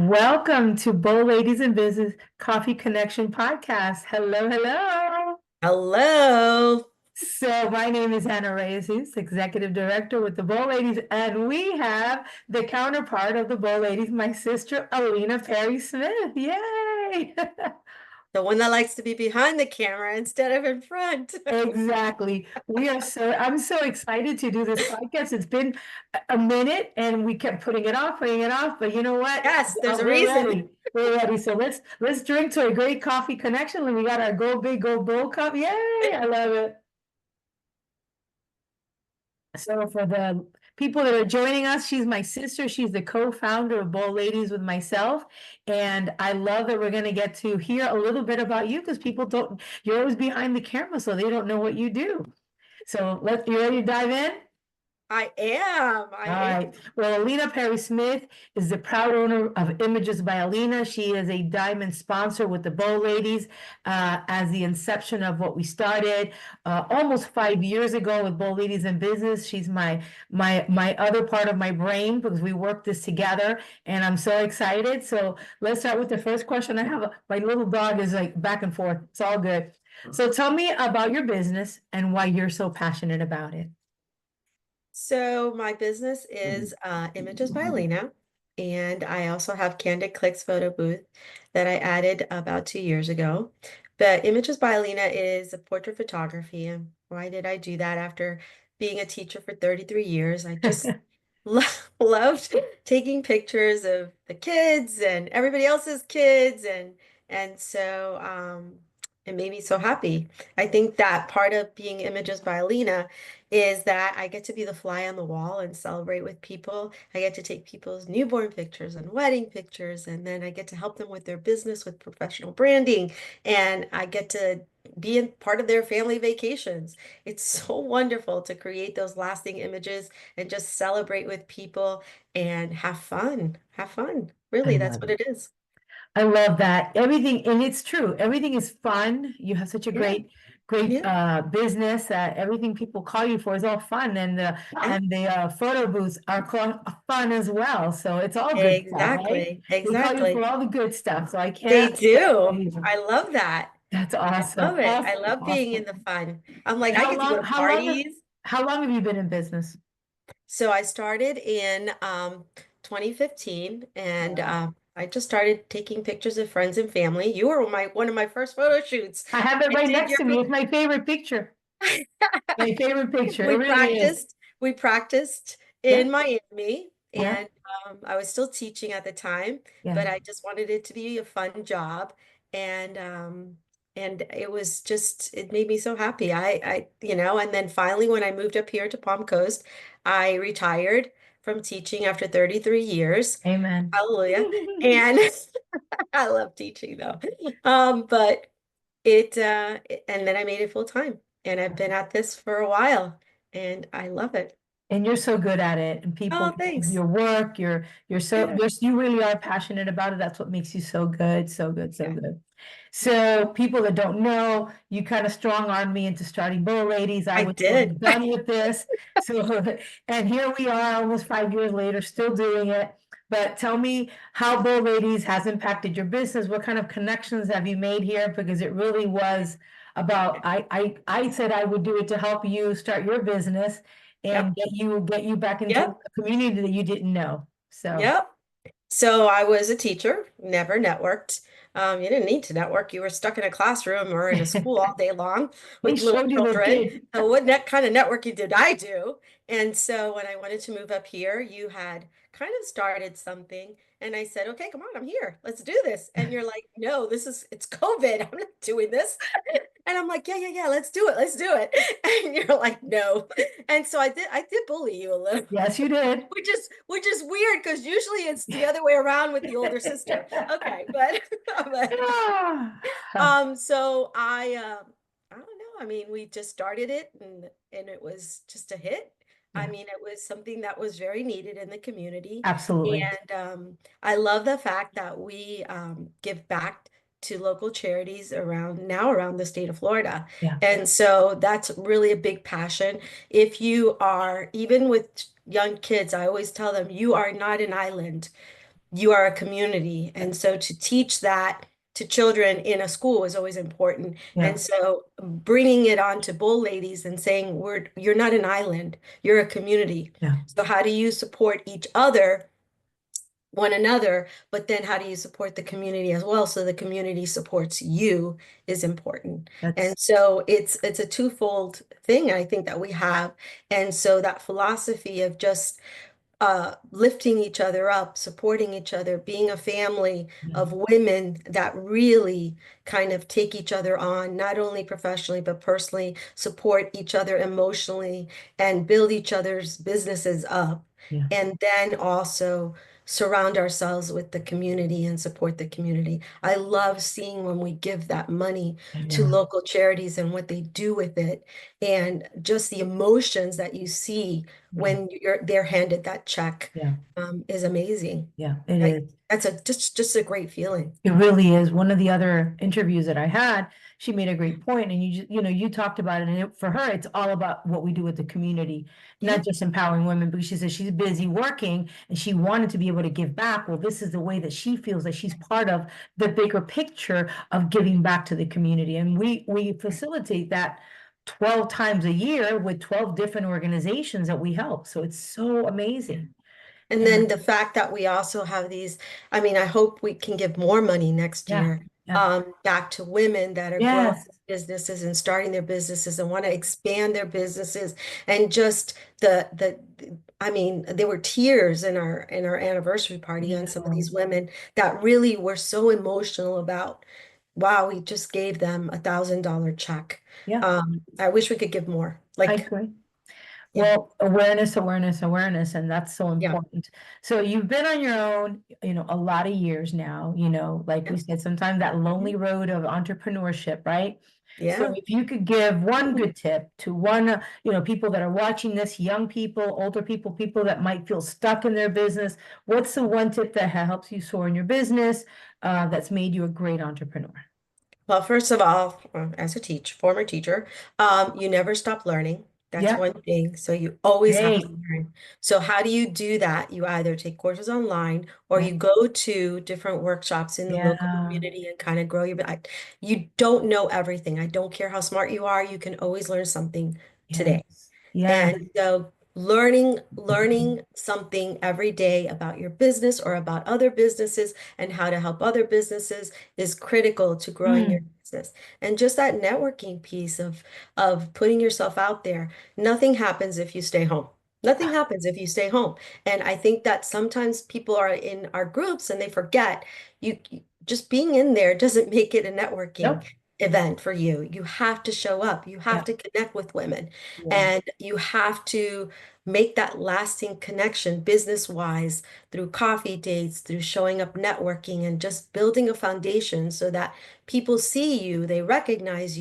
Welcome to Bold Ladies in Business Coffee Connection Podcast. Hello, hello. Hello. So my name is Anna Reyes-Ouzts, Executive Director with the Bold Ladies, and we have the counterpart of the Bold Ladies, my sister Alina Perry-Smith. Yay! The one that likes to be behind the camera instead of in front. Exactly. I'm so excited to do this podcast. It's been a minute and we kept putting it off, but you know what? Yes, there's a We're reason. ready. We're ready. So let's drink to a great coffee connection. And we got our Go Big, Go Bold cup. Yay! I love it. So for the people that are joining us, she's my sister. She's the co-founder of Bold Ladies with myself. And I love that we're going to get to hear a little bit about you because people don't, you're always behind the camera, so they don't know what you do. So you ready to dive in? I am. All I am. right. Well, Alina Perry-Smith is the proud owner of Images by Alina. She is a diamond sponsor with the Bow Ladies as the inception of what we started almost 5 years ago with Bow Ladies in Business. She's my other part of my brain because we work this together, and I'm so excited. So let's start with the first question. My little dog is like back and forth. It's all good. So tell me about your business and why you're so passionate about it. So my business is Images by Alina, and I also have Candid Clicks photo booth that I added about 2 years ago. But Images by Alina is a portrait photography. And why did I do that after being a teacher for 33 years? I just lo loved taking pictures of the kids and everybody else's kids, and so it made me so happy. I think that part of being Images by Alina is that I get to be the fly on the wall and celebrate with people. I get to take people's newborn pictures and wedding pictures, and then I get to help them with their business with professional branding, and I get to be in part of their family vacations. It's so wonderful to create those lasting images and just celebrate with people and have fun. Have fun. I Really, that's love what it. it is. I love that. Everything, and it's true. Everything is fun. You have such a Yeah, great yeah. business that everything people call you for is all fun, and Uh-huh. the photo booths are fun as well. So it's all good stuff, right? Exactly. They call you for Exactly. all the good stuff. So I They can't stand do. it. I love that. That's I love awesome. it. I Awesome. love being in Awesome. the fun. I'm like, And I get to go to parties. how long have you been in business? So I started in 2015, and Wow. I just started taking pictures of friends and family. You were one of my first photo shoots. I have it I right did next your to me. It's my favorite picture. My favorite picture. It we really is. practiced Yeah. in Miami, Yeah. and I was still teaching at the time, Yeah. but I just wanted it to be a fun job, and it was just it made me so happy. And then finally when I moved up here to Palm Coast, I retired from teaching after 33 years. Amen. Hallelujah. And I love teaching though. But and then I made it full time, and I've been at this for a while, and I love it. And you're so good at it, and people Oh, love thanks. your work. Yeah, You really are passionate about it. That's what makes you so good, so good, so yeah, good. yeah. So people that don't know, you kind of strong armed me into starting Bow Ladies. I I was sort did. of done with this. So and here we are almost 5 years later, still doing it. But tell me how Bow Ladies has impacted your business. What kind of connections have you made here? Because it really was about I said I would do it to help you start your business and Yep, get you back into yep, a community that you didn't know. So yep. So I was a teacher, never networked. You didn't need to network. You were stuck in a classroom or in a school all day long they with little showed you those children. kids. So what net kind of networking did I do? And so when I wanted to move up here, you had kind of started something. And I said, okay, come on, I'm here. Let's do this. And you're like, no, it's COVID. I'm not doing this. And I'm like, yeah, let's do it. Let's do it. And you're like, no. And so I did bully you a little, Yes, you did. which is weird because usually it's the other way around with the older sister. Okay, but but so I don't know. I mean, we just started it, and it was just a hit. I Yeah, mean, it was something that was very needed in the community. absolutely. And I love the fact that we give back to local charities around the state of Florida. Yeah. And so that's really a big passion. If you are, even with young kids, I always tell them, you are not an island. you are a community. And so to teach that to children in a school is always important. Yeah, And so bringing it on to bull ladies and saying, you're not an island, you're a community. yeah, So how do you support each other, one another, but then how do you support the community as well so the community supports you is important. that's And so it's a twofold thing I think that we have. And so that philosophy of just lifting each other up, supporting each other, being a family yeah, of women that really kind of take each other on, not only professionally, but personally, support each other emotionally, and build each other's businesses up. yeah, And then also surround ourselves with the community and support the community. I love seeing when we give that money to yeah, local charities and what they do with it, and just the emotions that you see yeah, when they're handed that check yeah, is amazing. yeah, it Like is. that's a just a great feeling. It really is. One of the other interviews that I had, she made a great point, and you talked about it, and for her, it's all about what we do with the community, Yeah, not just empowering women, because she says she's busy working and she wanted to be able to give back. Well, this is the way that she feels that she's part of the bigger picture of giving back to the community, and we facilitate that 12 times a year with 12 different organizations that we help. So it's so yeah. amazing. And Yeah, then the fact that we also have these, I mean, I hope we can give more money next yeah, year yeah. back to women that are growing Yes, businesses and starting their businesses and want to expand their businesses. And just I mean, there were tears in our anniversary party you on some of know, these women that really were so emotional about, wow, we just gave them $1,000 check. yeah, I wish we could give more. I Like, agree. yeah, Well, awareness, awareness, awareness, and that's so yeah, important. So you've been on your own, a lot of years now, like yeah, we said, sometimes that mhm, lonely road of entrepreneurship, right? So yeah. if you could give one good tip to one, people that are watching this, young people, older people, people that might feel stuck in their business, what's the one tip that helps you soar in your business, that's made you a great entrepreneur? Well, first of all, as a former teacher, you never stop learning. That's Yeah, one thing. So you always have to great. learn. So how do you do that? You either take courses online or Yeah, you go to different workshops in the local yeah, community and kind of grow you don't know everything. I don't care how smart you are, you can always learn something today. yes, yes. And so learning something every day about your business or about other businesses and how to help other businesses is critical to growing your Mm. business. And just that networking piece of putting yourself out there. Nothing happens if you stay home. Nothing happens if you stay home. And I think that sometimes people are in our groups and they forget just being in there doesn't make it a networking Nope. event for you. You have to show up. You Yeah, have to connect with women. yeah. And you have to make that lasting connection business wise through coffee dates, through showing up networking, and just building a foundation so that people see you, they recognize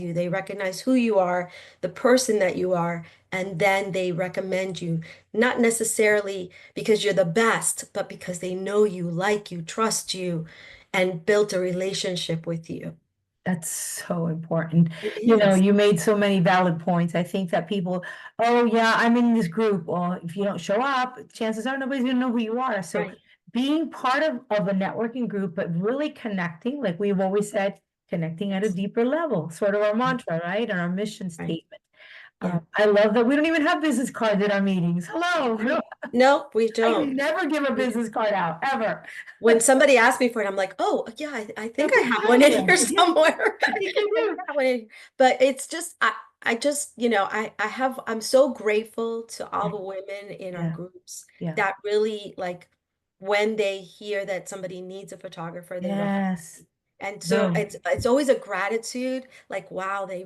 who you are, the person that you are, and then they recommend you, not necessarily because you're the best, but because they know you, like you, trust you, and built a relationship with you. That's so important. It is. You made so many valid points. I think that people, oh yeah, I'm in this group. Well, if you don't show up, chances are nobody's gonna know who you are. So Right, being part of a networking group, but really connecting, like we've always said, connecting at a deeper level, sort of our mantra, right? And our mission right. statement. Yeah. I love that we don't even have business cards at our meetings. Hello. Right. No, we I don't. never give a business card out, ever. When somebody asks me for it, I'm like, oh, yeah, I I think I think have you one have in one. here Yeah, somewhere. I think you I do. got one in here. But it's just, I just, I'm so grateful to all Yeah, the women in our yeah, groups yeah. that really like when they hear that somebody needs a photographer, they recommend. Yes. And so Boom. it's always a gratitude, like, wow, they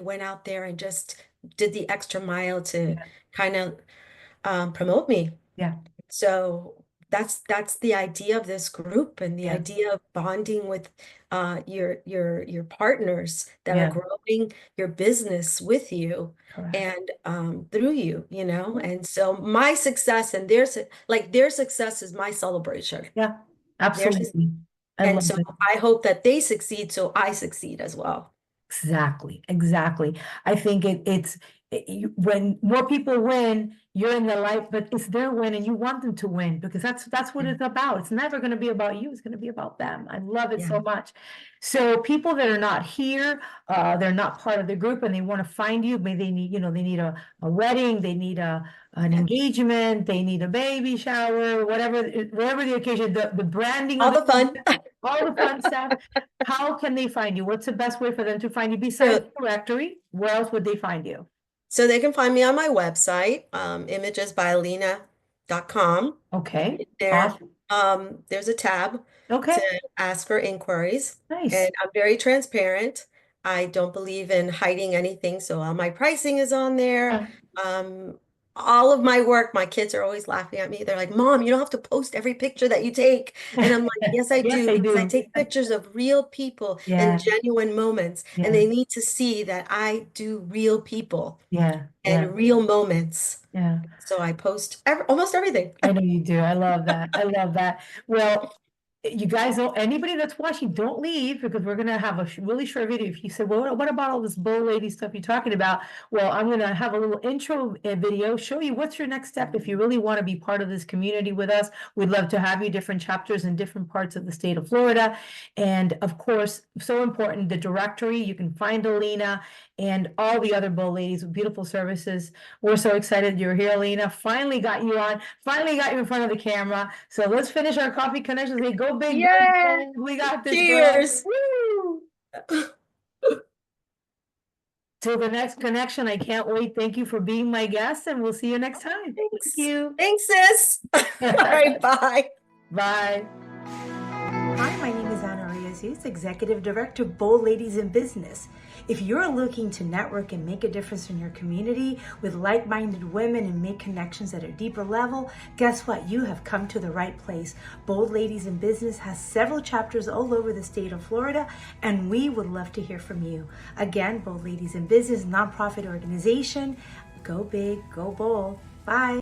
went out there and just did the extra mile to Yeah, kind of promote me. yeah, So that's the idea of this group and the yeah, idea of bonding with your partners that are yeah, growing your business with you correct. and through you, you know. And so my success and their success is my celebration. Yeah, There's absolutely. I and love so it. I hope that they succeed so I succeed as well. Exactly, exactly. I think it's when more people win, you're in their life, but it's their win and you want them to win because that's what Yeah. it's about. It's never going to be about you. It's going to be about them. I love it Yeah. so much. So people that are not here, they're not part of the group and they want to find you. Maybe they need, they need a wedding, they need an engagement, they need a baby shower, whatever the occasion, the branding All of the fun. all the fun stuff. How can they find you? What's the best way for them to find you besides the directory? Where else would they find you? So they can find me on my website, imagesbyalina.com. Okay, There, awesome. there's a tab Okay, to ask for inquiries, nice. and I'm very transparent. I don't believe in hiding anything, so all my pricing is on there. Uh, Um, all of my work, my kids are always laughing at me. They're like, "Mom, you don't have to post every picture that you take." And I'm like, "Yes, I Yes, do, I because I do. take pictures of real people and Yeah, genuine moments, and yeah, they need to see that I do real people yeah, yeah, and real moments." yeah. So I post almost everything. I know you do. I love that. I love that. Well, you guys don't, anybody that's watching, don't leave because we're gonna have a really short video. If you said, well, what about all this bow lady stuff you're talking about? Well, I'm gonna have a little intro video, show you what's your next step if you really want to be part of this community with us. We'd love to have you different chapters in different parts of the state of Florida. And of course, so important, the directory, you can find Alina and all the other bow ladies with beautiful services. We're so excited you're here, Alina. Finally got you on, finally got you in front of the camera. So let's finish our coffee connections. Hey, go big, go Yeah. bold. We got this, girl. Cheers. Woo! Till the next connection, I can't wait. Thank you for being my guest, and we'll see you next time. Thank Thanks. you. Thanks, sis. All right, bye. Bye. Hi, my name is Anna Reyes-Ouzts, Executive Director, Bold Ladies in Business. If you're looking to network and make a difference in your community with like-minded women and make connections at a deeper level, guess what? You have come to the right place. Bold Ladies in Business has several chapters all over the state of Florida, and we would love to hear from you. Again, Bold Ladies in Business, nonprofit organization. Go big, go bold. Bye.